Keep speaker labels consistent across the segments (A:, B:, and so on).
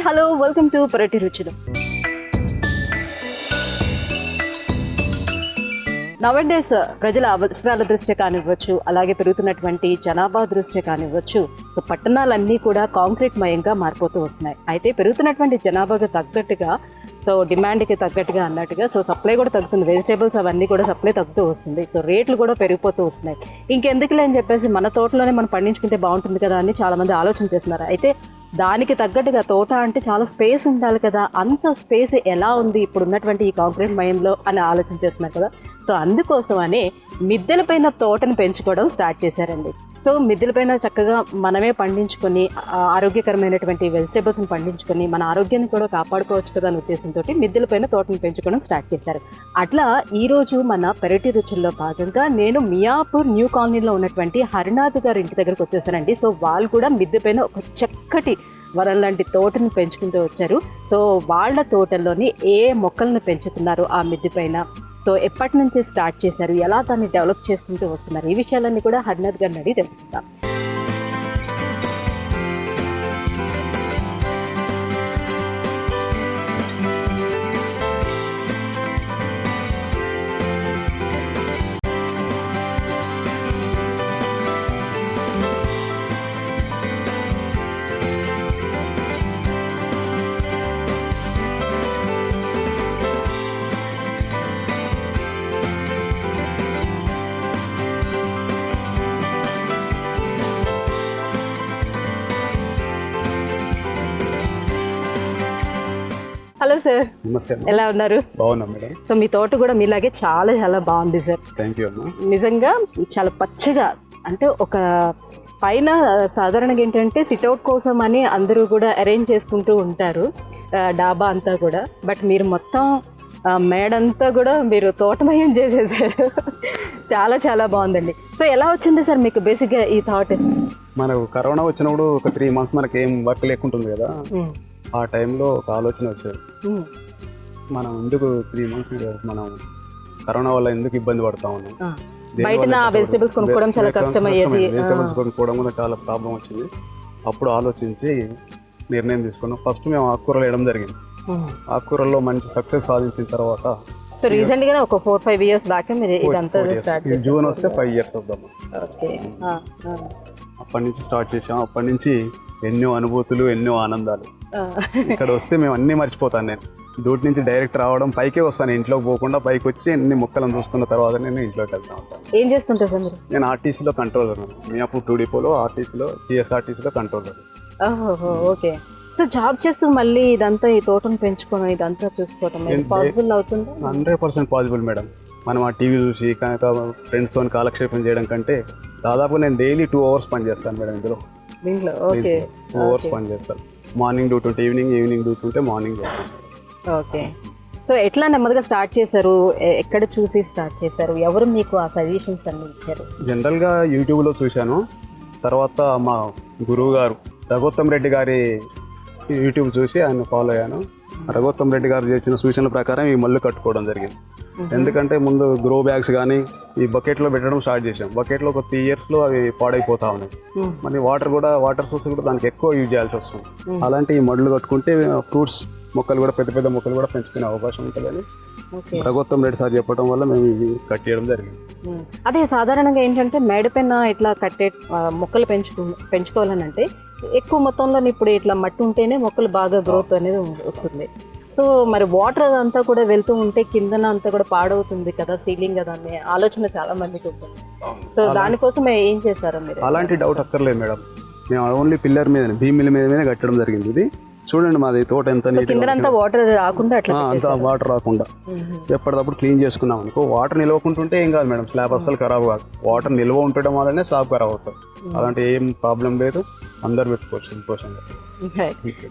A: Hello welcome to పెరటి రుచులు. నవడేస్ ప్రజల అవసరాల దృష్ట్యా కానివ్వచ్చు, అలాగే పెరుగుతున్నటువంటి జనాభా దృష్ట్యా కానివ్వచ్చు, సో పట్టణాలన్నీ కూడా కాంక్రీట్ మయంగా మారిపోతూ వస్తున్నాయి. అయితే పెరుగుతున్నటువంటి జనాభాకు తగ్గట్టుగా, సో డిమాండ్కి తగ్గట్టుగా అన్నట్టుగా సో సప్లై కూడా తగ్గుతుంది. వెజిటేబుల్స్ అవన్నీ కూడా సప్లై తగ్గుతూ వస్తుంది. సో రేట్లు కూడా పెరిగిపోతూ వస్తున్నాయి. ఇంకెందుకులే అని చెప్పేసి మన తోటలోనే మనం పండించుకుంటే బాగుంటుంది కదా అని చాలామంది ఆలోచన చేస్తున్నారు. అయితే దానికి తగ్గట్టుగా తోట అంటే చాలా స్పేస్ ఉండాలి కదా, అంత స్పేస్ ఎలా ఉంది ఇప్పుడు ఉన్నటువంటి ఈ కాంక్రీట్ మయంలో అని ఆలోచన చేస్తున్నారు కదా. సో అందుకోసమని మిద్దెలపైన తోటను పెంచుకోవడం స్టార్ట్ చేశారండి. సో మిద్దెలపైన చక్కగా మనమే పండించుకొని ఆరోగ్యకరమైనటువంటి వెజిటేబుల్స్ని పండించుకొని మన ఆరోగ్యాన్ని కూడా కాపాడుకోవచ్చు కదా అనే ఉద్దేశంతో మిద్దెలపైన తోటను పెంచుకోవడం స్టార్ట్ చేశారు. అట్లా ఈరోజు మన పెరటి రుచుల్లో భాగంగా నేను మియాపూర్ న్యూ కాలనీలో ఉన్నటువంటి హరినాథ్ గారి ఇంటి దగ్గరకు వచ్చేసానండి. సో వాళ్ళు కూడా మిద్దె పైన ఒక చక్కటి వరం లాంటి తోటను పెంచుకుంటూ వచ్చారు. సో వాళ్ళ తోటల్లోని ఏ మొక్కలను పెంచుతున్నారు ఆ మిద్దె పైన, సో ఎప్పటి నుంచి స్టార్ట్ చేశారు, ఎలా దాన్ని డెవలప్ చేసుకుంటూ వస్తున్నారు, ఈ విషయాలన్నీ కూడా హరినాథ్ గారిని అడిగి తెలుసుకుందాం. హలో సార్,
B: నమస్తే.
A: ఎలా ఉన్నారు?
B: బాగున్నా మేడం.
A: సో మీ తోట కూడా మీలాగే చాలా చాలా బాగుంది సార్.
B: థ్యాంక్ యూ అమ్మా.
A: నిజంగా చాలా పచ్చగా, అంటే ఒక పైన సాధారణంగా ఏంటంటే సిట్అవుట్ కోసం అని అందరూ కూడా అరేంజ్ చేసుకుంటూ ఉంటారు డాబా అంతా కూడా. బట్ మీరు మొత్తం మేడంతా కూడా మీరు తోటమయం చేసేసారు. చాలా చాలా బాగుందండి. సో ఎలా వచ్చింది సార్ మీకు బేసిక్గా ఈ థాట్?
B: మనకు కరోనా వచ్చినప్పుడు ఒక 3 months మనకి ఏం వర్క్ లేకుంటుంది కదా, ఆ టైంలో ఒక ఆలోచన వచ్చేది, మనం ఎందుకు 3 months మనం కరోనా వల్ల ఎందుకు ఇబ్బంది పడతా ఉన్నాం,
A: బయట వెజిటేబుల్స్ కొనుక్కోవడం చాలా కష్టమయ్యేది,
B: వెజిటేబుల్స్ కొనుక్కోవడం కూడా చాలా ప్రాబ్లం వచ్చింది. అప్పుడు ఆలోచించి నిర్ణయం తీసుకున్నాం. ఫస్ట్ మేము ఆకుకూరలు వేయడం జరిగింది. ఆకుకూరల్లో మంచి సక్సెస్ సాధించిన తర్వాత
A: సో రీసెంట్ గా ఒక 4-5 years బ్యాక్ మీరు ఇదంతా స్టార్ట్ చేశారు.
B: జూన్ వస్తే 5 years అవుతాము.
A: ఓకే,
B: అప్పటి నుంచి స్టార్ట్ చేసాం. అప్పటి నుంచి ఎన్నో అనుభూతులు, ఎన్నో ఆనందాలు. ఇక్కడ వస్తే మేము అన్నీ మర్చిపోతాను. నేను డ్యూటీ నుంచి డైరెక్ట్ రావడం, పైకే వస్తాను, ఇంట్లోకి పోకుండా పైకి వచ్చి అన్ని మొక్కలను చూసుకున్న తర్వాత నేను ఇంట్లోకి వెళ్తా ఉంటాను.
A: ఏం చేస్తుంటారు సార్ మీరు?
B: నేను ఆర్టీసీలో కంట్రోలర్, మియాపూర్ 2 డిపోలో ఆర్టీసీలో టీఎస్ఆర్టీసీలో కంట్రోలర్.
A: ఓహో, ఓకే. సో జాబ్ చేస్తూ మళ్ళీ ఇదంతా ఈ తోటను పెంచుకోవడం, ఇదంతా చూసుకోవడం పాసిబుల్ అవుతుంది?
B: 100% పాసిబుల్ మేడం. మనం ఆ టీవీ చూసి కనుక ఫ్రెండ్స్తో కాలక్షేపం చేయడం కంటే దాదాపు నేను డైలీ 2 hours పని చేస్తాను మేడం ఇందులో.
A: దీంట్లో ఓకే,
B: 2 hours పని చేస్తాను. మార్నింగ్ డ్యూటీ ఉంటే ఈవినింగ్, ఈవినింగ్ డ్యూటీ ఉంటే మార్నింగ్ చేస్తాను.
A: ఓకే. సో ఎట్లా నెమ్మదిగా స్టార్ట్ చేశారు, ఎక్కడ చూసి స్టార్ట్ చేశారు, ఎవరు మీకు ఆ సజెషన్స్ అన్ని ఇచ్చారు?
B: జనరల్గా యూట్యూబ్లో చూశాను. తర్వాత మా గురువు గారు రఘోత్తమ్ రెడ్డి గారి యూట్యూబ్ చూసి ఆయన ఫాలో అయ్యాను. రఘోత్తమ్ రెడ్డి గారు చేసిన సూచనల ప్రకారం ఈ మళ్ళు కట్టుకోవడం జరిగింది. ఎందుకంటే ముందు గ్రో బ్యాగ్స్ కానీ ఈ బకెట్లో పెట్టడం స్టార్ట్ చేసాం. బకెట్లో ఒక 3 yearsలో అవి పాడైపోతా ఉన్నాయి. మరి వాటర్ సోర్స్ కూడా దానికి ఎక్కువ యూజ్ చేయాల్సి వస్తుంది. అలాంటి ఈ మడులు కట్టుకుంటే ఫ్రూట్స్ మొక్కలు కూడా, పెద్ద పెద్ద మొక్కలు కూడా పెంచుకునే అవకాశం ఉంటుందని రఘోత్తమ్ రెడ్డి సార్ చెప్పడం వల్ల మేము ఇవి కట్ చేయడం జరిగింది.
A: అదే సాధారణంగా ఏంటంటే మేడపైన ఇట్లా కట్టే మొక్కలు పెంచుకోవాలని అంటే ఎక్కువ మొత్తంలో ఇప్పుడు ఇట్లా మట్టి ఉంటేనే మొక్కలు బాగా గ్రోత్ అనేది వస్తుంది. సో మరి వాటర్ అదంతా కూడా వెళ్తూ ఉంటే కిందన అంతా కూడా పాడవుతుంది కదా సీలింగ్ కదా అనే ఆలోచన చాలా మందికి ఉంటుంది. సో దానికోసం ఏం చేశారు మీరు?
B: అలాంటి డౌట్ అక్కర్లేదు మేడం. మేము ఓన్లీ పిల్లర్ మీద, భీమిల మీద కట్టడం జరిగింది. ఇది చూడండి మాది తోట ఎంత
A: కింద వాటర్ రాకుండా,
B: అంత వాటర్ రాకుండా ఎప్పటికప్పుడు క్లీన్ చేసుకున్నాం అనుకో. వాటర్ నిలవకుంటుంటే ఏం కాదు మేడం, స్లాబ్ అస్సలు ఖరాబ్ కాదు. వాటర్ నిల్వ ఉండడం వల్లనే స్లాబ్ ఖరాబ్ అవుతుంది. అలాంటి ఏం ప్రాబ్లం లేదు, అందరు పెట్టుకోవచ్చు సంతోషంగా.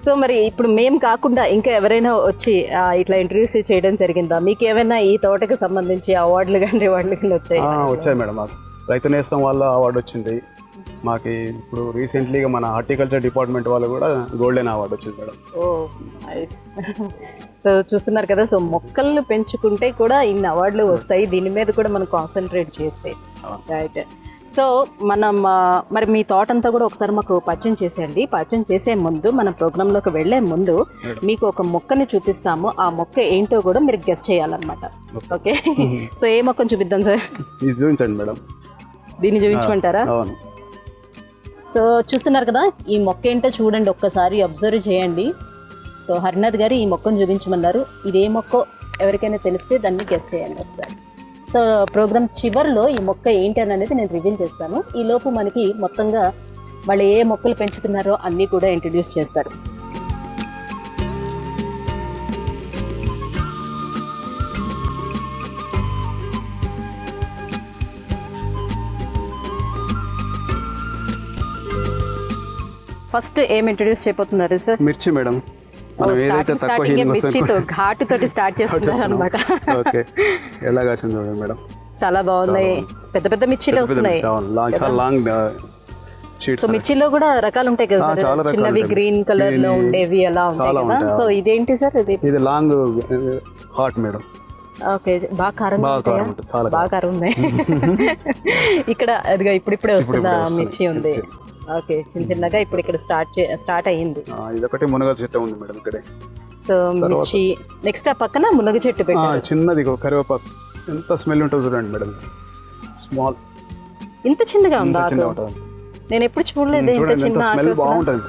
A: సో మరి ఇప్పుడు మేము కాకుండా ఇంకా ఎవరైనా వచ్చి ఇట్లా ఇంటర్వ్యూస్ చేయడం జరిగిందా? మీకు ఏమైనా ఈ తోటకి సంబంధించి అవార్డులు కానీ రివార్డులు కానీ
B: వచ్చాయి మేడం. మాకు రైతు నేస్తం వాళ్ళ అవార్డు వచ్చింది. మాకు ఇప్పుడు రీసెంట్లీగా మన హార్టికల్చర్ డిపార్ట్మెంట్ వాళ్ళు కూడా గోల్డెన్ అవార్డు వచ్చింది మేడం.
A: ఓ నైస్. సో చూస్తున్నారు కదా, సో మొక్కలను పెంచుకుంటే కూడా ఇన్ని అవార్డులు వస్తాయి. దీని మీద కూడా మనం కాన్సన్ట్రేట్ చేస్తే రైట్. సో మనం మరి మీ తోట అంతా కూడా ఒకసారి మాకు పరిచయం చేసేయండి. పరిచయం చేసే ముందు మన ప్రోగ్రాంలోకి వెళ్లే ముందు మీకు ఒక మొక్కని చూపిస్తాము. ఆ మొక్క ఏంటో కూడా మీరు గెస్ చేయాలన్నమాట. ఓకే, సో ఏ మొక్కను చూపిద్దాం సార్?
B: ఇది చూపించండి మేడం.
A: దీన్ని చూపించమంటారా?
B: అవును.
A: సో చూస్తున్నారు కదా, ఈ మొక్క ఏంటో చూడండి, ఒక్కసారి అబ్జర్వ్ చేయండి. సో హరినాథ్ గారు ఈ మొక్కను చూపించమన్నారు. ఇదే మొక్క ఎవరికైనా తెలిస్తే దాన్ని గెస్ చేయండి ఒకసారి. సో ప్రోగ్రామ్ చివరిలో ఈ మొక్క ఏంటి అని అనేది నేను రివీల్ చేస్తాను. ఈ లోపు మనకి మొత్తంగా వాళ్ళు ఏ మొక్కలు పెంచుతున్నారో అన్నీ కూడా ఇంట్రడ్యూస్ చేస్తారు. ఫస్ట్ ఏం ఇంట్రడ్యూస్ చేయబోతున్నారు సార్?
B: మిర్చి మేడం. మనం ఏదైతే తక్కువ హీలింగ్
A: మిర్చితో ఘాటుతోటి స్టార్ట్ చేస్తున్నారు అనమాట.
B: ఓకే, ఎలా కాసింది చూడండి మేడం.
A: చాలా బాగున్నాయి, పెద్ద పెద్ద మిర్చిలు వస్తున్నాయి.
B: చాలా లాంగ్ షీట్స్.
A: సో మిర్చిలో కూడా రకాలు ఉంటాయి కదా సార్, చిన్నవి గ్రీన్ కలర్ లో ఉండేవి అలా ఉంటాయి కదా. సో ఇదేంటి సార్?
B: ఇది లాంగ్ హాట్ మేడం.
A: ఓకే, బాగా కారం బాగా కారం ఉన్నాయి. ఇక్కడ అదిగా ఇప్పుడిప్పుడే వస్తున్న మిర్చి ఉంది. ఓకే, చిన్న చిన్నగా ఇప్పుడు ఇక్కడ స్టార్ట్ అయ్యింది.
B: ఇదొకటి మునగ చెట్టు ఉంది మేడం ఇక్కడే.
A: సో మిర్చి నెక్స్ట్ ఆ పక్కన మునగ చెట్టు పెట్టారు.
B: చిన్నది కరివేపాకు. ఎంత స్మెల్ ఉంటుందో చూడండి మేడం. స్మాల్,
A: ఇంత చిన్నగా ఉందా? నేను ఎప్పుడు చూడలేదు ఇంత చిన్న
B: స్మెల్. బాగుంటుంది,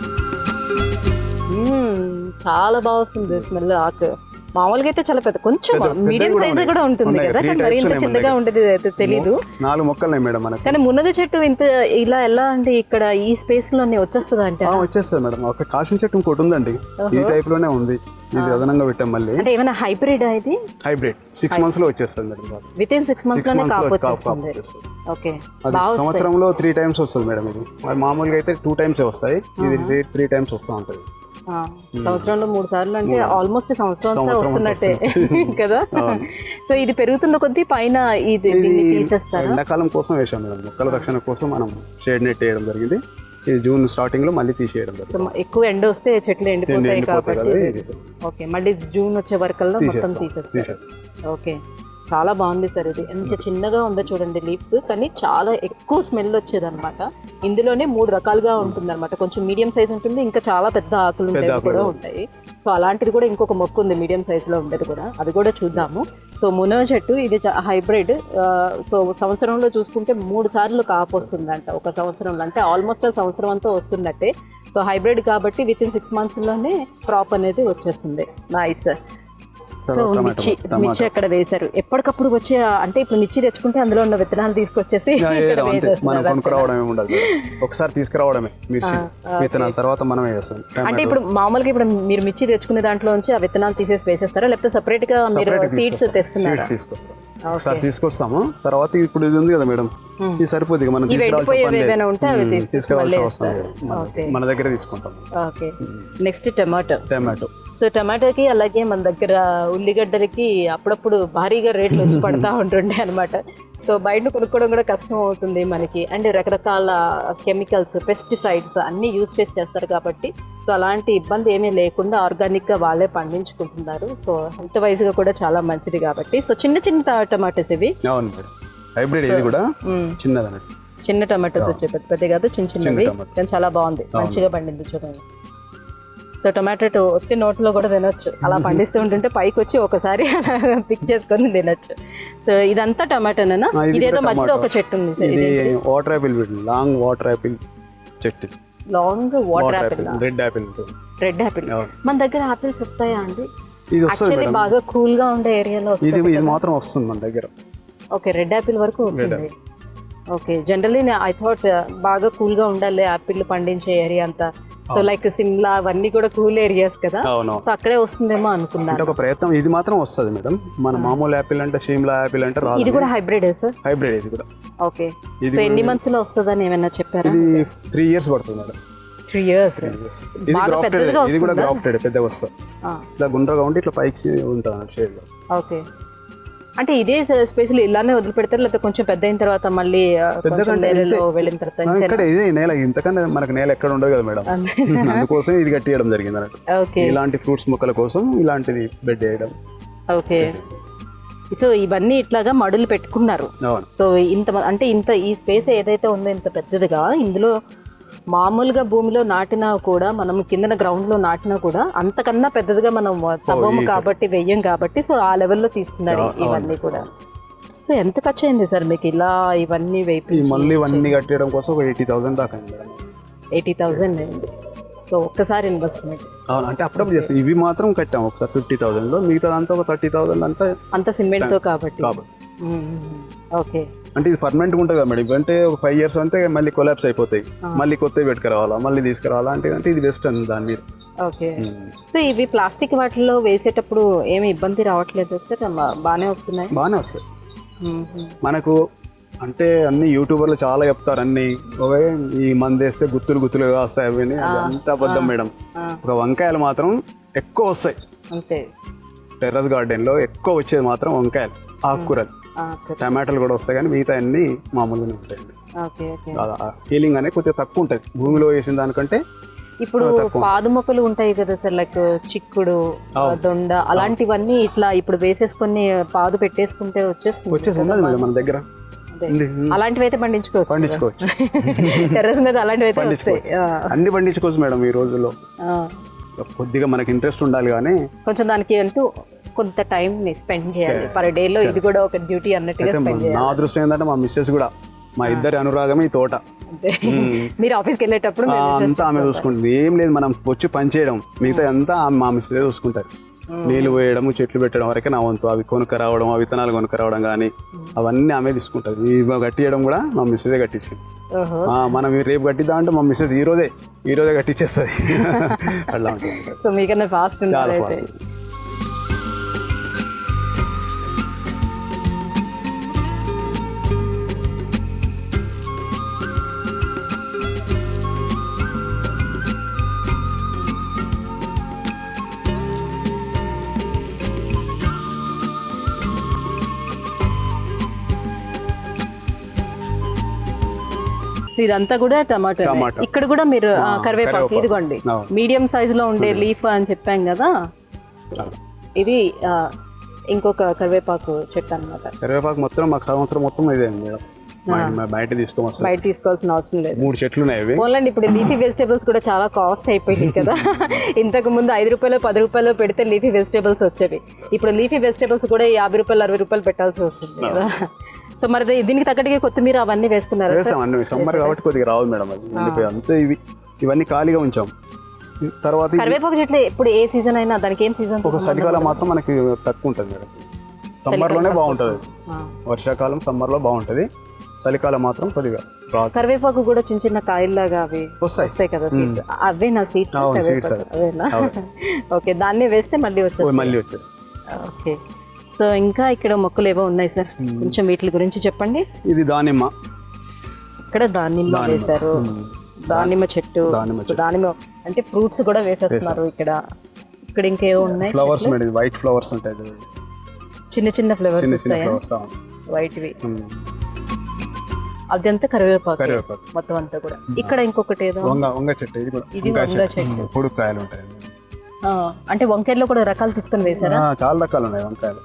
A: చాలా బాగా వస్తుంది స్మెల్. ఆకు మామూలుగా అయితే చాలా పెద్ద, కొంచెం మీడియం సైజ్ కూడా ఉంటుంది కదా, కానీ మరి ఇంత చిన్నగా ఉండేది అయితే తెలీదు.
B: 4 మొక్కలు మేడం మనకి.
A: కానీ మునగ చెట్టు ఇంత ఇలా ఎలా అంటే ఇక్కడ ఈ స్పేస్ లోనే వచ్చేస్తుంది అంటే?
B: వచ్చేస్తుంది మేడం. ఒక కాసిన చెట్టు ఇంకోటి ఉందండి, ఈ టైప్ లోనే ఉంది. ఇది అదనంగా పెట్టాం మళ్ళీ.
A: అంటే ఏమైనా హైబ్రిడ్? ఇది
B: హైబ్రిడ్ 6 months లో వచ్చేస్తుంది మేడం.
A: విత్ ఇన్ 6 months లోనే కాపు వచ్చేస్తుంది. ఓకే,
B: అది సంవత్సరంలో 3 times వస్తుంది మేడం. ఇది మామూలుగా అయితే 2 times వస్తాయి, ఇది 3 times వస్తూ ఉంటుంది.
A: సంవత్సరంలో 3 సార్లు అంటే ఆల్మోస్ట్ సంవత్సరం అంతా వస్తున్నట్టే కదా. సో ఇది పెరుగుతున్న కొద్దీ పైన ఇది తీసేస్తారు.
B: ఎండాకాలం కోసం వేసాం మేడం, మొక్కల రక్షణ కోసం మనం షేడ్ నెట్ వేయడం జరిగింది. ఇది జూన్ స్టార్టింగ్ లో మళ్ళీ తీసేయడం జరిగింది.
A: ఎక్కువ ఎండ వస్తే చెట్లు ఎండిపోతాయి కాబట్టి. ఓకే, మళ్ళీ జూన్ వచ్చే వరకల్లా మొత్తం తీసేస్తారు. ఓకే, చాలా బాగుంది సార్. ఇది ఎంత చిన్నగా ఉందో చూడండి లీవ్స్, కానీ చాలా ఎక్కువ స్మెల్ వచ్చేది అనమాట. ఇందులోనే 3 రకాలుగా ఉంటుంది అనమాట. కొంచెం మీడియం సైజ్ ఉంటుంది, ఇంకా చాలా పెద్ద ఆకులు కూడా ఉంటాయి. సో అలాంటిది కూడా ఇంకొక మొక్క ఉంది మీడియం సైజ్ లో ఉండేది కూడా, అది కూడా చూద్దాము. సో మునగ చెట్టు ఇది హైబ్రిడ్. సో సంవత్సరంలో చూసుకుంటే 3 సార్లు కాపు వస్తుందంట ఒక సంవత్సరంలో, అంటే ఆల్మోస్ట్ సంవత్సరం అంతా వస్తున్నట్టే. సో హైబ్రిడ్ కాబట్టి విత్ ఇన్ 6 months లోనే క్రాప్ అనేది వచ్చేస్తుంది. నైస్. సో మిర్చి అక్కడ వేశారు. ఎప్పటికప్పుడు వచ్చే, అంటే ఇప్పుడు మిర్చి తెచ్చుకుంటే అందులో ఉన్న విత్తనాలు తీసుకొచ్చేసి
B: ఒకసారి తీసుకురావడమే మిర్చి విత్తనాలు, తర్వాత మనమే వేస్తాం.
A: అంటే ఇప్పుడు మామూలుగా ఇప్పుడు మీరు మిర్చి తెచ్చుకునే దాంట్లో నుంచి ఆ విత్తనాలు తీసేసి వేసేస్తారా, లేకపోతే సెపరేట్ గా మీరు సీడ్స్ తెస్తున్నారా?
B: తీసుకొస్తాం, ఒకసారి తీసుకొస్తాము. తర్వాత ఇప్పుడు ఇది ఉంది కదా మేడం, ఇది సరిపోతుంది. మనం తీసుకురావాల్సిన అవసరం మన దగ్గర తీసుకుంటాం.
A: Okay, next tomato. సో టమాటోకి అలాగే మన దగ్గర ఉల్లిగడ్డలకి అప్పుడప్పుడు భారీగా రేట్లు వచ్చి పడతా ఉంటుండే అనమాట. సో బయట కొనుక్కోవడం కూడా కష్టం అవుతుంది మనకి. అండ్ రకరకాల కెమికల్స్, పెస్టిసైడ్స్ అన్నీ యూజ్ చేస్తారు కాబట్టి సో అలాంటి ఇబ్బంది ఏమీ లేకుండా ఆర్గానిక్గా వాళ్ళే పండించుకుంటున్నారు. సో హెల్త్ వైజ్గా కూడా చాలా మంచిది కాబట్టి. సో చిన్న టమాటోస్ ఇవి.
B: అవును మేడం, హైబ్రిడ్. ఇది కూడా
A: చిన్న టమాటోస్ వచ్చే, పెద్ద కాదు, చిన్నవి. కానీ చాలా బాగుంది, మంచిగా పండింది చూడండి. సో టొమాటో ఒత్తి నోట్లో కూడా తినొచ్చు, అలా పండిస్తూ ఉంటుంటే పైకి వచ్చి ఒకసారి పిక్ చేసుకొని తినొచ్చు. సో ఇదంతా టమాటోనేనా? ఇదేదో మధ్యలో ఒక చెట్టు ఉంది.
B: Water apple, long water apple చెట్టు.
A: Long water apple,
B: red apple.
A: మన దగ్గర ఆపిల్స్ వస్తాయా అండి? యాక్చువల్లీ బాగా కూల్ గా ఉండే ఏరియాలో
B: ఇది మాత్రం వస్తుంది మన దగ్గర.
A: ఓకే, రెడ్ యాపిల్ వరకు వస్తుంది. ఓకే, జనరల్లీ ఐ థాట్ బాగా కూల్ గా ఉండాలి యాపిల్ పండించే ఏరియా అంతా. సో లైక్ సిమ్లా అవన్నీ కూడా కూల్ ఏరియాస్ కదా, సో అక్కడే వస్తుందేమో అనుకున్నాను.
B: ఒక ప్రయత్నం. ఇది మాత్రం వస్తుంది మేడం. మన మామూలు యాపిల్ అంటే షిమ్లా యాపిల్ అంటే రాదు.
A: ఇది కూడా హైబ్రిడ్ సార్?
B: హైబ్రిడ్ ఇది కూడా.
A: ఓకే, సో ఎన్ని months లో వస్తుందని ఏమైనా చెప్పారా?
B: ఇది 3 years పడుతుంది మేడం.
A: 3 years.
B: ఇది కూడా గ్రాఫ్టెడ్, పెద్దగా వస్తుంది. ఇట్లా గుండ్రగా ఉండి ఇట్లా పైకి ఉంటుంది షేడ్ లో.
A: ఓకే, అంటే ఇదే స్పేస్లో ఇలానే వదిలిపెడతారు, లేకపోతే కొంచెం పెద్ద అయిన తర్వాత మళ్ళీ వెళ్ళిన తర్వాత
B: ఇక్కడ ఇదే నేల, ఇంతకన్నా మనకు నేల ఎక్కడ ఉండదు కదా మేడం, అందుకోసం ఇది కట్టియడం జరిగింది అన్నట్టు. ఇలాంటి ఫ్రూట్స్ మొక్కల కోసం ఇలాంటిది బెడ్ వేయడం.
A: ఓకే, సో ఇవన్నీ ఇట్లాగా మడులు పెట్టుకున్నారు.
B: అవును.
A: సో ఇంత ఈ స్పేస్ ఏదైతే ఉందో ఇంత పెద్దదిగా, ఇందులో మామూలుగా భూమిలో నాటినా కూడా, మనం కిందన గ్రౌండ్లో నాటినా కూడా అంతకన్నా పెద్దదిగా మనం తవ్వము కాబట్టి, వెయ్యం కాబట్టి, సో ఆ లెవెల్లో తీసుకున్నారు ఇవన్నీ కూడా. సో ఎంత ఖర్చు అయింది సార్ మీకు ఇలా ఇవన్నీ
B: మళ్ళీ ఇవన్నీ కట్టడం కోసం ఒక 80,000 దాకా అయింది మేడం.
A: 80,000 అయింది. సో ఒక్కసారి ఇన్వెస్ట్మెంట్.
B: అవును, అంటే అప్పుడప్పుడు చేస్తాం. ఇవి మాత్రం కట్టాము ఒకసారి 50,000లో, మిగతా అంతా ఒక 30,000
A: అంత సిమెంట్తో కాబట్టి. ఓకే.
B: అంటే ఇది పర్మనెంట్గా ఉంటుంది కదా మేడం. ఇవంటే ఒక 5 years అంటే మళ్ళీ కొలాప్స్ అయిపోతాయి, మళ్ళీ కొత్తవి పెట్టుకురావాలా, మళ్ళీ తీసుకురావాలా, అంటే ఇది బెస్ట్ అండి దాని మీద.
A: ఓకే. సో ఇవి ప్లాస్టిక్ వాటిల్లో వేసేటప్పుడు ఏమి ఇబ్బంది రావట్లేదు సార్? బాగానే వస్తున్నాయి?
B: బాగానే వస్తాయి మనకు. అంటే అన్ని యూట్యూబర్లు చాలా చెప్తారు, అన్ని ఈ మందు వేస్తే గుత్తులుగా వస్తాయి అవి, అంత అబద్ధం మేడం. ఒక వంకాయలు మాత్రం ఎక్కువ వస్తాయి
A: అంతే.
B: టెర్రస్ గార్డెన్లో ఎక్కువ వచ్చేది మాత్రం వంకాయలు, ఆకుకూరలు, టమాటాలు కూడా వస్తాయి, కానీ మిగతా అన్ని మామూలుగానే ఉంటాయండి. హీలింగ్ అనేది కొద్దిగా తక్కువ ఉంటుంది భూమిలో వేసిన దానికంటే.
A: ఇప్పుడు పాదు మొక్కలు ఉంటాయి కదా సార్, లైక్ చిక్కుడు, దొండ, అలాంటివన్నీ ఇట్లా ఇప్పుడు వేసేసుకొని పాదు పెట్టేసుకుంటే వచ్చేస్తుంది
B: మన దగ్గర.
A: అలాంటివి అయితే పండించుకోవచ్చు టెర్రస్ మీద. అలాంటివి అయితే
B: అన్ని పండించుకోవచ్చు మేడం ఈ రోజుల్లో. కొద్దిగా మనకి ఇంట్రెస్ట్ ఉండాలి, కానీ
A: కొంచెం దానికి అంటూ కొంత టైం స్పెండ్ చేయాలి పర్ డేలో. ఇది కూడా ఒక డ్యూటీ అన్నట్టుగా స్పెండ్ చేయాలి.
B: నా అదృష్టం ఏంటంటే మా మిస్సెస్ కూడా, మా ఇద్దరి అనురాగమే ఈ తోట.
A: మీరు ఆఫీస్కి వెళ్ళేటప్పుడు
B: అంతా ఆమె చూసుకుంటుంది. ఏం లేదు, మనం వచ్చి పని చేయడం, మిగతా అంతా మా మిస్సెస్ చూసుకుంటారు. నీళ్ళు పోయడం, చెట్లు పెట్టడం వరకే నా వంతు. అవి కొనుక్క రావడం, ఆ విత్తనాలు కొనుక్క రావడం కానీ అవన్నీ ఆమె తీసుకుంటారు. ఇవి కట్టియడం కూడా మా మిస్సెసే కట్టించింది. మనం రేపు కట్టిద్దాం అంటే మా మిస్సెస్ ఈ రోజే కట్టించేస్తుంది. అట్లా ఉంటుంది.
A: సో మీకన్నా ఫాస్ట్
B: చాలా ఫాస్ట్.
A: ఇదంతా కూడా టమాటో. ఇక్కడ కూడా మీరు కరివేపాకు, ఇదిగోండి మీడియం సైజ్ లో ఉండే లీఫ్ అని చెప్పాం కదా, ఇది ఇంకొక కరివేపాకు చెట్టు అన్నమాట.
B: కరివేపాకు మొత్తం మాకు సంవత్సరం మొత్తం ఇదే మేడం. బయట
A: తీసుకోవాల్సిన అవసరం లేదు.
B: 3 చెట్లు ఉన్నాయి.
A: ఓన్లండి ఇప్పుడు లీఫీ వెజిటేబుల్స్ కూడా చాలా కాస్ట్ అయిపోయింది కదా. ఇంతకు ముందు 5 రూపాయలు 10 రూపాయలు పెడితే లీఫీ వెజిటేబుల్స్ వచ్చేవి. ఇప్పుడు లీఫీ వెజిటేబుల్స్ కూడా 50 రూపాయలు 60 రూపాయలు పెట్టాల్సి వస్తుంది కదా. సో మరి దీనికి తగ్గట్టుగా కొత్తిమీర అవన్నీ వేసుకున్నారు?
B: సమ్మర్ కాబట్టి కొద్దిగా రావు మేడం, అది అంతే. ఇవన్నీ ఖాళీగా ఉంచాం. తర్వాత
A: కరివేపాకు చెట్లు ఇప్పుడు ఏ సీజన్ అయినా దానికి ఏం సీజన్?
B: ఒక చలికాలం మాత్రం మనకి తక్కువ ఉంటుంది మేడం. సమ్మర్లోనే బాగుంటుంది. వర్షాకాలం సమ్మర్లో బాగుంటుంది, చలికాలం మాత్రం కొద్దిగా.
A: కరివేపాకు కూడా చిన్న చిన్న కాయల్లాగా అవి వస్తాయి కదా, సీడ్స్. అవే నా సీడ్స్? అవేనా? ఓకే, దాన్ని వేస్తే మళ్ళీ
B: వచ్చేస్తాయి.
A: ఓకే. సో ఇంకా ఇక్కడ మొక్కలు ఏవో ఉన్నాయి సార్, కొంచెం వీటి గురించి చెప్పండి.
B: ఇది దానిమ్మ.
A: ఇక్కడ దానిమ్మ వేశారు, దానిమ్మ చెట్టు. దానిమ్మ అంటే ఫ్రూట్స్ కూడా వేసేస్తున్నారు ఇక్కడ. ఇక్కడ ఇంకేవో ఉన్నాయి
B: ఫ్లవర్స్, వైట్ ఫ్లవర్స్ ఉంటాయి,
A: చిన్న చిన్న ఫ్లవర్స్ వైట్వి. అదంతా కరివేపాకు మొత్తం అంతా కూడా. ఇక్కడ ఇంకొకటి ఏదో
B: వంగ చెట్టు.
A: ఇది వంగ చెట్టు,
B: పొడుగు కాయలు ఉంటాయి.
A: అంటే వంకాయల్లో కూడా రకాలు తీసుకొని వేసారా?
B: చాలా రకాలు ఉన్నాయి వంకాయలు.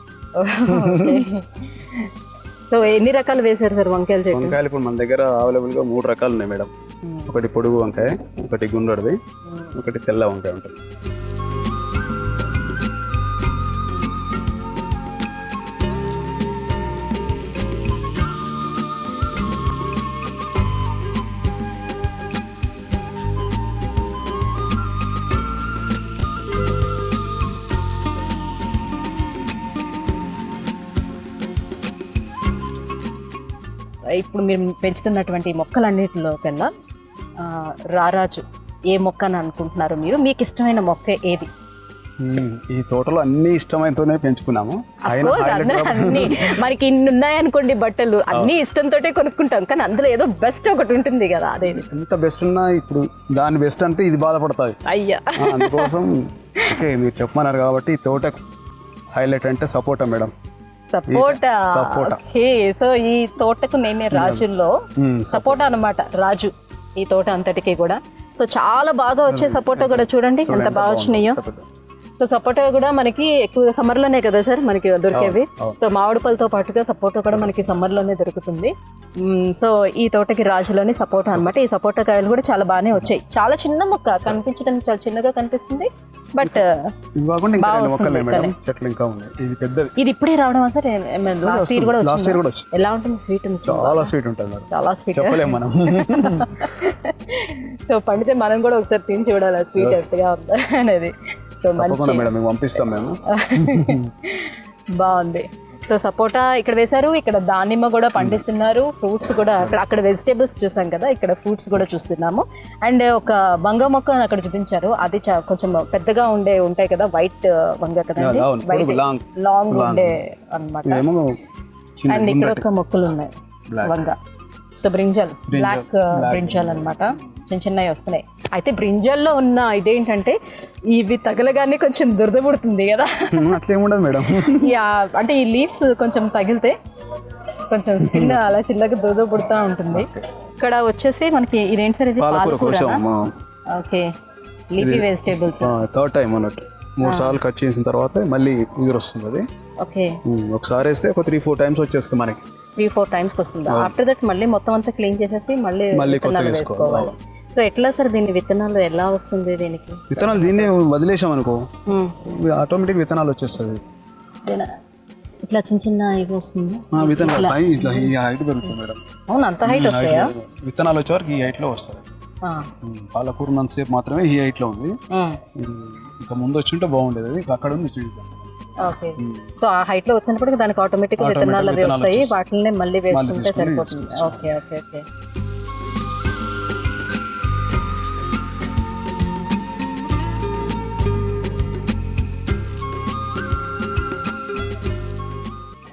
A: సో ఎన్ని రకాలు వేశారు సార్ వంకాయల చెట్టు?
B: వంకాయలు ఇప్పుడు మన దగ్గర అవైలబుల్ గా 3 రకాలు ఉన్నాయి మేడం. ఒకటి పొడుగు వంకాయ, ఒకటి గుండ్రది, ఒకటి తెల్ల వంకాయ ఉంటుంది.
A: ఇప్పుడు మీరు పెంచుతున్నటువంటి మొక్కలన్నిటిలో కన్నా రారాజు ఏ మొక్క అని అనుకుంటున్నారు మీరు? మీకు ఇష్టమైన మొక్క ఏది?
B: ఈ తోటలో అన్ని ఇష్టమైనతోనే పెంచుకున్నాము.
A: అన్ని మనకి ఇన్ని ఉన్నాయనుకోండి బట్టలు, అన్ని ఇష్టంతో కొనుక్కుంటాం, కానీ అందులో ఏదో బెస్ట్ ఒకటి ఉంటుంది కదా. అదే
B: ఎంత బెస్ట్ ఉన్నా ఇప్పుడు దాని బెస్ట్ అంటే ఇది బాధపడుతుంది.
A: అయ్యా,
B: అందుకోసం ఓకే మీరు చెప్పమన్నారు కాబట్టి ఈ తోట హైలైట్ అంటే సపోటా మేడం.
A: సపోటా. సో ఈ తోటకు నేనే రాజుల్లో సపోటా అన్నమాట, రాజు ఈ తోట అంతటికి కూడా. సో చాలా బాగా వచ్చే సపోటా కూడా చూడండి ఎంత బాగా వచ్చినాయో. సో సపోటా కూడా మనకి ఎక్కువ సమ్మర్ లోనే కదా సార్ మనకి దొరికేవి. సో మామిడి పళ్ళతో పాటుగా సపోటా కూడా మనకి సమ్మర్ లోనే దొరుకుతుంది. సో ఈ తోటకి రాజులోని సపోటా అన్నమాట. ఈ సపోటా కాయలు కూడా చాలా బాగానే వచ్చాయి. చాలా చిన్న మొక్క కనిపించడానికి చాలా చిన్నగా కనిపిస్తుంది, బట్ ఇది ఇప్పుడే రావడం సార్. లాస్ట్ ఇయర్ కూడా వచ్చింది. ఎలా ఉంటుంది? స్వీట్ ఉంది,
B: చాలా స్వీట్ ఉంటుంది,
A: చాలా స్వీట్
B: మనం.
A: సో పండితే మనం కూడా ఒకసారి తిని చూడాలి స్వీట్ ఎంతగా ఉందా అనేది. సో మంచి
B: మేడం పంపిస్తాం మేము.
A: బాగుంది. సో సపోటా ఇక్కడ వేశారు, ఇక్కడ దానిమ్మ కూడా పండిస్తున్నారు, ఫ్రూట్స్ కూడా. అక్కడ వెజిటేబుల్స్ చూసాం కదా, ఇక్కడ ఫ్రూట్స్ కూడా చూస్తున్నాము. అండ్ ఒక వంగ మొక్క అక్కడ చూపించారు, అది కొంచెం పెద్దగా ఉంటాయి కదా, వైట్ వంగ కదండి, వైట్ లాంగ్ ఉండే అన్నమాట. అండ్ ఇక్కడ ఒక మొక్కలు ఉన్నాయి వంగ. సో బ్రింజల్, బ్లాక్ బ్రింజల్ అన్నమాట, చిన్న చిన్నవి వస్తున్నాయి. అయితే బ్రింజల్లో ఉన్న ఇదేంటంటే ఇవి తగలగానే కొంచెం దురద పుడుతుంది కదా,
B: అట్లేముండదు మేడం.
A: అంటే ఈ లీవ్స్ కొంచెం తగిలితే కొంచెం స్కిన్ అలా చిన్నగా దురద పుడుతూ ఉంటుంది. ఇక్కడ వచ్చేసి మనకి ఇదేంటి సార్? ఇది పాలకూర. Okay, leafy vegetables.
B: Third time అన్నట్టు 3 సార్లు కట్ చేసిన తర్వాత మళ్ళీ ఎగురు వస్తుంది అది.
A: ఓకే,
B: ఒకసారి వేస్తే ఒక 3-4 టైమ్స్ వచ్చేస్తుంది మనకి.
A: 3-4 టైమ్స్ వస్తుంది. ఆఫ్టర్ దట్ మళ్ళీ మొత్తం అంతా క్లీన్ చేసేసి మళ్ళీ కొత్తగా వేసుకోవాలి. సో ఎట్లా సార్ దీని విత్తనాలు ఎలా వస్తుంది? దీనికి
B: విత్తనాలు దీన్ని వదిలేసాం అనుకో, ఆటోమేటిక్ విత్తనాలు వచ్చేస్తుంది.
A: ఇట్లా చిన్న చిన్న ఇవి వస్తుంది
B: విత్తనాలు ఇట్లా ఈ హైట్ పెరుగుతుంది మేడం.
A: అవును, అంత హైట్ వస్తాయా?
B: విత్తనాలు వచ్చే వరకు ఈ హైట్ లో వస్తుంది. పాలకూర నంతసేపు మాత్రమే ఈ హైట్ లో ఉంది. ఇంకా ముందు వచ్చి ఉంటే బాగుండేది, అది అక్కడ ఉంది.
A: ఓకే, సో ఆ హైట్ లో వచ్చినప్పుడు దానికి ఆటోమేటిక్ విత్తనాలు అవి వస్తాయి, వాటిని మళ్ళీ వేసుకుంటే సరిపోతుంది. Okay okay okay.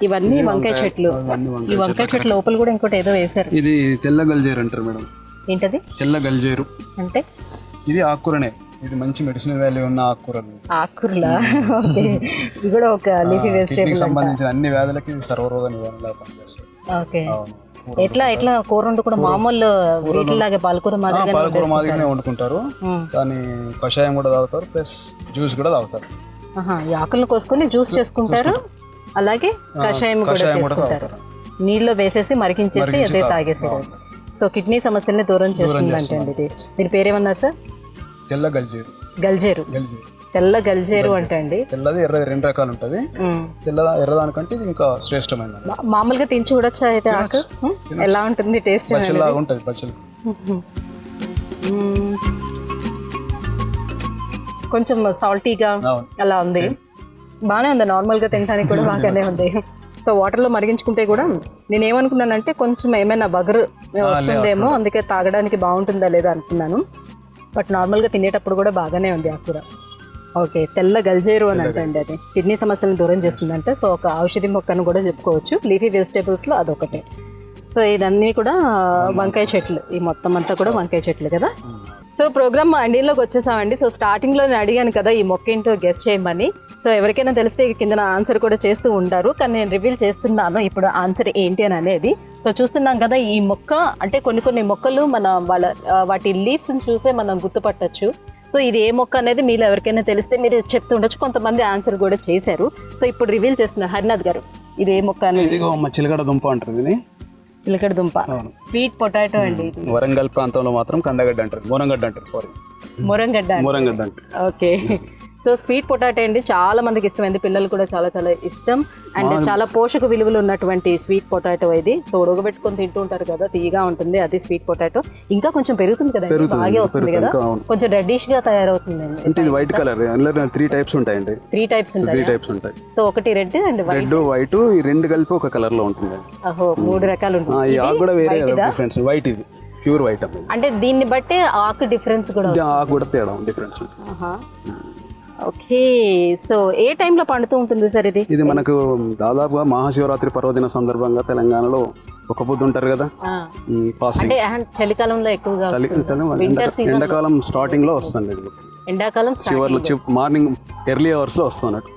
A: ఇవన్నీ వంకాయ చెట్లు. ఈ వంకాయ చెట్ల లోపల కూడా ఇంకోటి ఏదో వేశారు.
B: ఇది తెల్ల గల్జేరు అంటారు మేడం.
A: ఏంటది?
B: తెల్ల గల్జేరు
A: అంటే
B: ఇది ఆకుకూరనే. ఇది మంచి మెడిసినల్ వాల్యూ ఉన్న
A: ఆకుకూరలా? ఓకే, ఇది కూడా ఒక లీఫీ వెజిటేబుల్.
B: సంబంధించిన అన్ని వ్యాధులకి సర్వరోగ నివారణగా పనిచేస్తుంది.
A: ఓకే, ఎట్లా కూర వండు కూడా మామూలు వీటిలాగా పాలకూర
B: మాదిరిగానే వండుకుంటారు. దాని కషాయం కూడా తాగుతారు, ప్లస్ జ్యూస్ కూడా తాగుతారు.
A: ఈ ఆకులను కోసుకొని జ్యూస్ చేసుకుంటారు, అలాగే కషాయం కూడా చేసుకుంటారు. నీళ్ళలో వేసేసి మరిగించేసి అదే తాగేసారు. సో కిడ్నీ సమస్యల్ని దూరం చేస్తుంది అంటే ఇది. దీని పేరేమన్నా సార్?
B: తెల్ల గల్జేరు.
A: గల్జేరు, తెల్ల గల్జేరు అంటే అండి.
B: తెల్లది ఎర్రది 2 రకాలు ఉంటుంది. ఎర్రదానికంటే ఇది ఇంకా శ్రేష్టమైన.
A: మామూలుగా తిని చూడొచ్చా అయితే ఆకు? ఎలా ఉంటుంది టేస్ట్?
B: ఉంటుంది పచ్చలు.
A: కొంచెం సాల్టీగా అలా ఉంది, బాగానే ఉంది. నార్మల్గా తినడానికి కూడా బాగానే ఉంది. సో వాటర్లో మరిగించుకుంటే కూడా నేను ఏమనుకున్నానంటే కొంచెం ఏమైనా బగరు వస్తుందేమో, అందుకే తాగడానికి బాగుంటుందా లేదా అనుకున్నాను. బట్ నార్మల్గా తినేటప్పుడు కూడా బాగానే ఉంది ఆ కూర. ఓకే, తెల్ల గల్జేరు అని అంటే అది కిడ్నీ సమస్యలను దూరం చేస్తుందంటే. సో ఒక ఔషధి మొక్కను కూడా చెప్పుకోవచ్చు. లీఫీ వెజిటేబుల్స్లో అదొకటే. సో ఇదన్నీ కూడా వంకాయ చెట్లు, ఈ మొత్తం అంతా కూడా వంకాయ చెట్లు కదా. సో ప్రోగ్రామ్ ఎండింగ్లోకి వచ్చేసామండి. సో స్టార్టింగ్లో నేను అడిగాను కదా ఈ మొక్క ఏంటో గెస్ చేయమని. సో ఎవరికైనా తెలిస్తే కింద ఆన్సర్ కూడా చేస్తూ ఉంటారు, కానీ నేను రివీల్ చేస్తున్నాను ఇప్పుడు ఆన్సర్ ఏంటి అని అనేది. సో చూస్తున్నాం కదా ఈ మొక్క, అంటే కొన్ని మొక్కలు వాటి లీఫ్ని చూసే మనం గుర్తుపట్టచ్చు. సో ఇది ఏ మొక్క అనేది మీరు ఎవరికైనా తెలిస్తే మీరు చెప్తుండొచ్చు, కొంతమంది ఆన్సర్ కూడా చేశారు. సో ఇప్పుడు రివీల్ చేస్తున్నారు హరినాథ్ గారు, ఇది ఏ మొక్క అనేది.
B: చిలకడ దుంప అంటారు.
A: చిలకడ దుంప, స్వీట్ పొటాటో అండి.
B: వరంగల్ ప్రాంతంలో మాత్రం కందగడ్డ అంటారు, మొరంగడ్డ అంటారు. మొరంగడ్డ అంటారు.
A: ఓకే, సో స్వీట్ పొటాటో అండి, చాలా మందికి ఇష్టమైంది, పిల్లలు కూడా చాలా చాలా ఇష్టం. అండ్ చాలా పోషక విలువలు ఉన్నటువంటి స్వీట్ పొటాటో ఇది. సో ఉడకబెట్టుకొని తింటూ ఉంటారు కదా, తీయగా ఉంటుంది, అది స్వీట్ పొటాటో. ఇంకా కొంచెం పెరుగుతుంది కదా, బాగా వస్తుంది కదా, కొంచెం రెడ్డిష్ గా తయారవుతుంది.
B: వైట్ కలర్ 3 టైప్స్ ఉంటాయండి.
A: 3 టైప్స్ ఉంటాయి. సో ఒకటి రెడ్ అండ్
B: వైట్, ఈ 2 కలిపి ఒక కలర్ లో ఉంటుంది.
A: ఓహో, 3 రకాలు ఉంటుంది.
B: వైట్, ఇది ప్యూర్ వైట్.
A: అంటే దీన్ని బట్టే ఆకు డిఫరెన్స్ కూడా
B: తేడా డిఫరెన్స్.
A: ఓకే, సో ఏ టైంలో పండుతూ ఉంటుంది సార్ ఇది?
B: ఇది మనకు దాదాపుగా మహాశివరాత్రి పర్వదిన సందర్భంగా తెలంగాణలో ఒక పొద్దు ఉంటారు కదా,
A: అంటే చలికాలంలో ఎక్కువగా,
B: ఎండాకాలం స్టార్టింగ్ లో వస్తుంది.
A: ఎండాకాలం
B: చివర్లో మార్నింగ్ ఎర్లీ అవర్స్ లో వస్తున్నట్టు,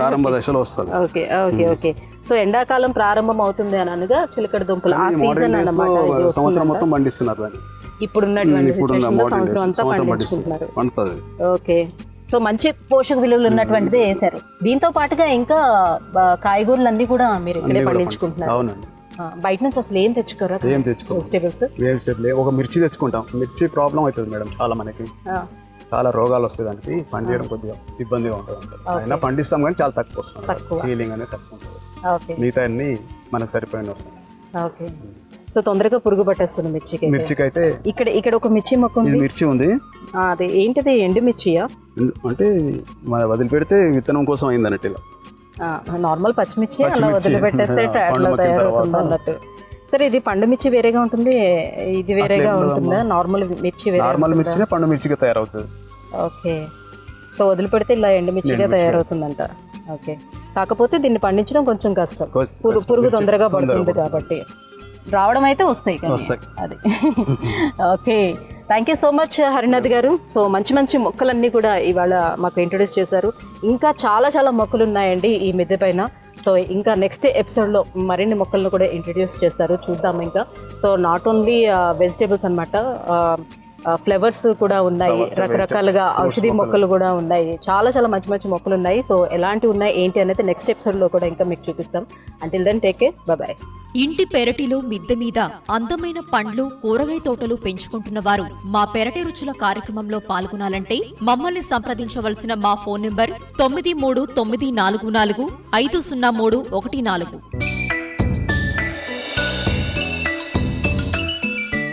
B: ప్రారంభ దశలో వస్తుంది.
A: Okay okay okay. సో ఎండాకాలం ప్రారంభం అవుతుంది అని అనగా చిలకడ దుంపలు ఆ సీజన్ అన్నమాట.
B: సంవత్సరం మొత్తం పండిస్తున్నారు.
A: ఇప్పుడు సంవత్సరం అంతా పండిస్తున్నారు.
B: పండుతుంది.
A: ఓకే, సో మంచి పోషక విలువలు ఉన్నటువంటిది వేశారు. దీంతో పాటుగా ఇంకా కాయగూరలన్నీ కూడా మీరు ఇక్కడే పండించుకుంటున్నారు.
B: అవునండి.
A: బయట నుంచి అసలు ఏం తెచ్చుకోరా?
B: ఏం తెచ్చుకో
A: వెజిటేబుల్స్
B: ఒక మిర్చి తెచ్చుకుంటాం. మిర్చి ప్రాబ్లం అవుతుంది మేడం, చాలా మనకి చాలా రోగాలు వస్తాయి, దానికి పండించడం కొద్దిగా ఇబ్బందిగా ఉంటుంది. అయినా పండిస్తాం కానీ చాలా తక్కువ వస్తుంది, హీలింగ్ అనేది తక్కువ ఉంటుంది. మిగతా అన్ని మనకు సరిపోయిన వస్తాయి.
A: ఓకే. సో తొందరగా పురుగు పట్టేస్తుంది
B: మిర్చికి అయితే.
A: ఇక్కడ ఒక మిర్చి మొక్క ఉంది.
B: మిర్చి ఉంది.
A: అది ఏంటిది? ఎండు మిర్చియా?
B: అంటే వదిలిపెడితే విత్తనం కోసం అయింది అన్నట్టు. ఇలా
A: నార్మల్ పచ్చిమిర్చి అలా వదిలిపెట్టేస్తే అట్లా తయారవుతుంది అన్నట్టు. సరే, ఇది పండు మిర్చి వేరేగా ఉంటుంది, ఇది వేరేగా ఉంటుందా? నార్మల్ మిర్చి
B: నార్మల్ మిర్చినే పండు మిర్చిగా తయారవుతుంది.
A: ఓకే. సో వదిలిపెడితే ఇలా ఎండు మిర్చిగా తయారవుతుందంట. ఓకే. కాకపోతే దీన్ని పండించడం కొంచెం కష్టం, పురుగు తొందరగా పడుతుంది కాబట్టి. రావడం అయితే వస్తాయి అది. Okay, thank you so much Harinath గారు. సో మంచి మంచి మొక్కలన్నీ కూడా ఇవాళ మాకు ఇంట్రొడ్యూస్ చేశారు. ఇంకా చాలా చాలా మొక్కలు ఉన్నాయండి ఈ మిద్దె పైన. సో ఇంకా నెక్స్ట్ ఎపిసోడ్లో మరిన్ని మొక్కలను కూడా ఇంట్రడ్యూస్ చేస్తారు, చూద్దాం. ఇంకా సో నాట్ ఓన్లీ వెజిటేబుల్స్ అనమాట, ఫ్లవర్స్ కూడా ఉన్నాయి, రకరకాలుగా ఔషధి మొక్కలు కూడా ఉన్నాయి, చాలా చాలా మంచి మంచి మొక్కలు ఉన్నాయి. సో ఎలాంటివి ఉన్నాయి ఏంటి అనేది నెక్స్ట్ ఎపిసోడ్లో కూడా ఇంకా మీకు చూపిస్తాం. Until then take care, bye.
C: ఇంటి పెరటిలో మిద్దె మీద అందమైన పండ్లు, కూరగాయ తోటలు పెంచుకుంటున్న వారు మా పెరటి రుచుల కార్యక్రమంలో పాల్గొనాలంటే మమ్మల్ని సంప్రదించవలసిన మా ఫోన్ నంబర్ 9394450314.